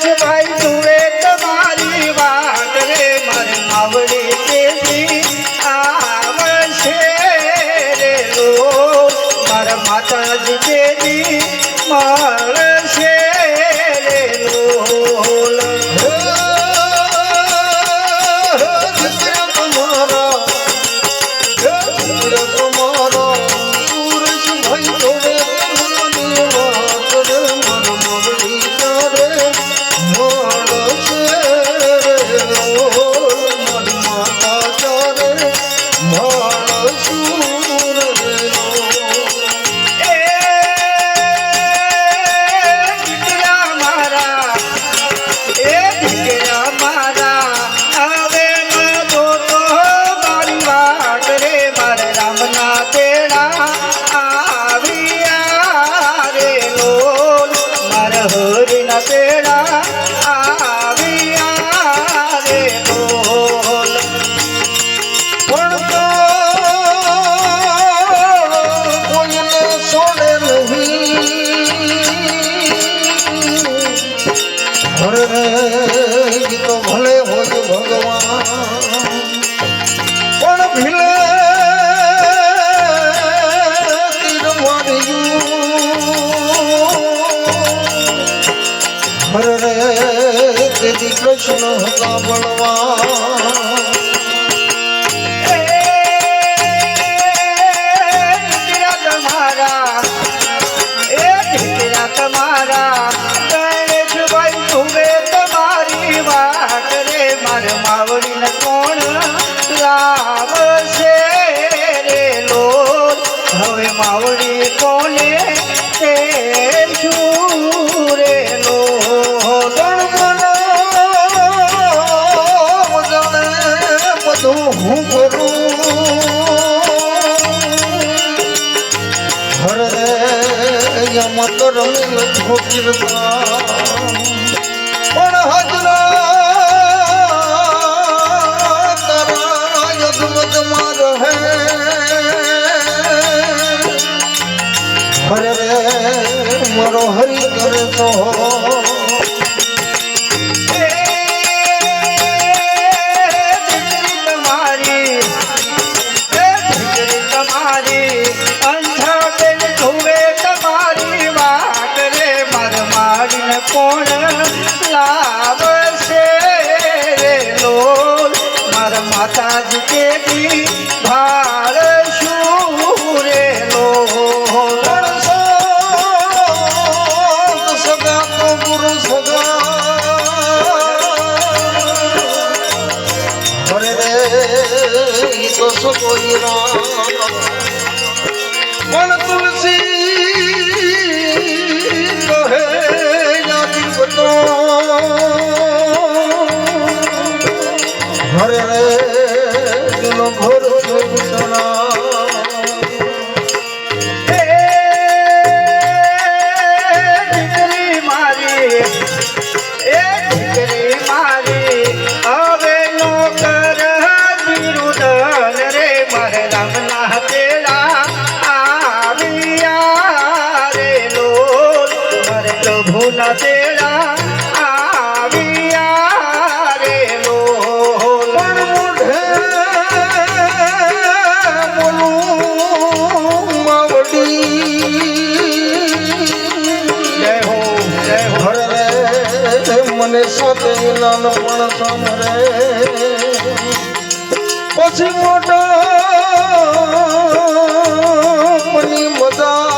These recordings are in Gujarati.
ભાઈ જુએ તમારી વાત રે મારે માવડી તેજી આવશે રે લોલ મારા માતાજી તેજી મળશે રે લોલ ભલે હોય ભગવાન પણ ભીલે તીર માર્યું હર રે તેથી કૃષ્ણ હતા બળવાન માવડીને કોણ લાવશે રે લોલ હવે માવડી કોને તે રે લોલ બધું હું કરું હર રે યમત રમેલ ઠોકીરતા પણ હજરા હરે રે મારો હરી કરે તો તમારી અંધા બેન ધુવે તમારી વાત રે માર માડીને કોણ લાવશે રે લોલ મારા માતાજી કેવી ભાર શું રે લોલ સગા તો ગુરુ સગા હરે રે તો સગોઈ પણ તુલસી કહે જાતિ બતો હરે રે દિલો ઘોર છોડના ભૂલા તેરા આવ્યા રે લોલ મોઢે બોલું માવડી જય હો હરે રે મને સાથે નાનપણ સાંભળે પછી મોટો મની મદા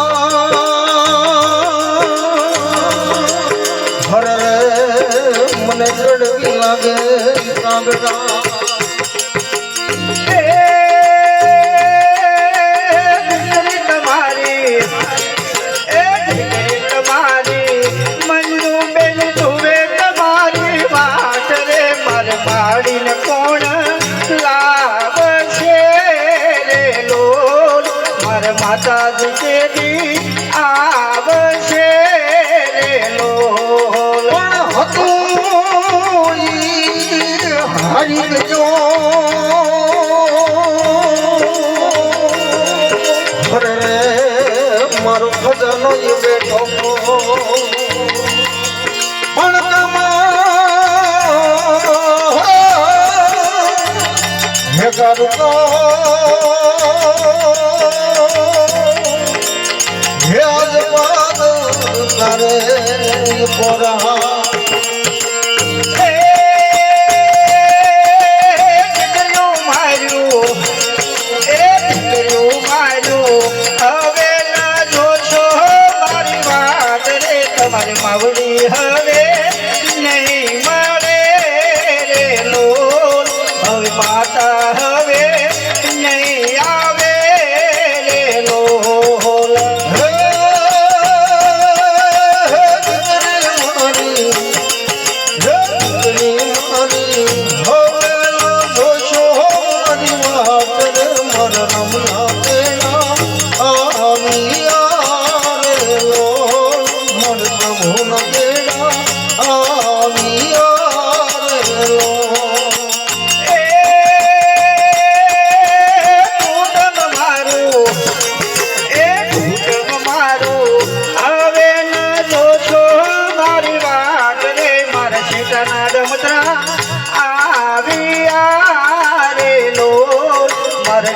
મને ચડવી લાગે કાગડા તમારી મંજુ બેન ધુવે તમારી વાત રે માર માડીને કોણ લાવશે રે લોલ માર માતાજી કેદી આવશે રે લોલ હારી ગયો હરે રે મારો ખજાનો એ બેઠો પણ વિચારતો હે આજ પાદ તારે પોરા દીકરીઓ માર્યું દીકરીઓ માર્યું હવે ના જોશો મારી વાત રે તમારી માવડી હવે નહીં મળે રે લોલ હવે માતા હવે નહીં આવે રે લોલ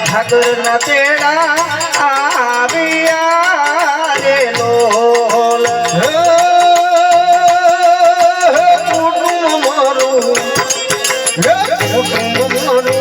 ઠાકર ના તેડા આવ્યા રે લોલ કુટુંબ મારું